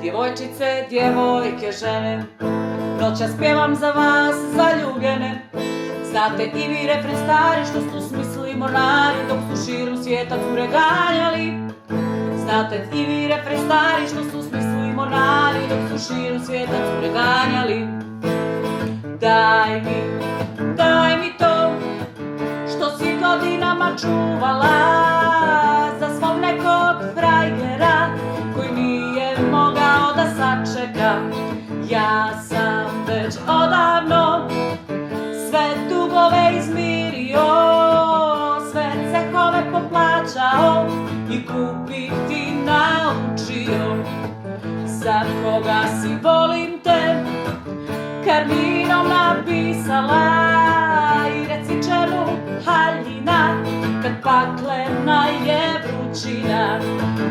Djevojčice, djevojke, žene, noćas pjevam za vas zaljubljene. Znate i vi refren stari što su smislili mornari dok su širom svijeta cure ganjali. Znate i vi refren stari što su smislili mornari dok su širom svijeta cure ganjali. Daj mi to što si godinama čuvala za svog nekog frajera koji nije mogao da sačeka. Ja sam već odavno sve dugove izmirio, sve cehove poplaćao i kupiti naučio. Za koga si volim te karminom napisala i reci čemu haljina kad paklena je vrućina.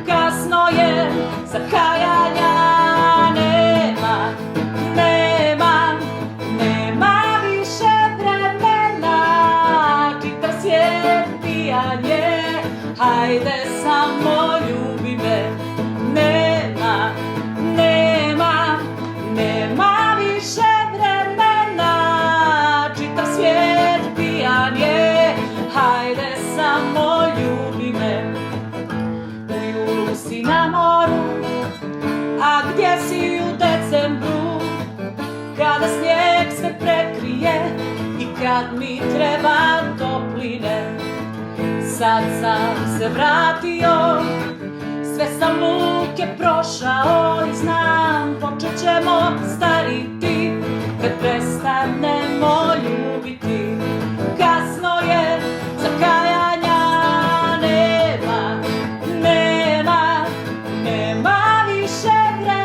Kasno je za kajanja, nema više vremena, čitav svijet pijanje, hajde samo ljubi me. Nema više vremena, čitav svijet pijan je, hajde samo ljubi me. U julu si na moru, a gdje si u decembru, kada snijeg sve prekrije i kad mi treba topline. Sad sam se vratio, sve sam muke prošao i znam počet ćemo stariti kad prestanemo ljubiti. Kasno je za kajanja, nema više vremena,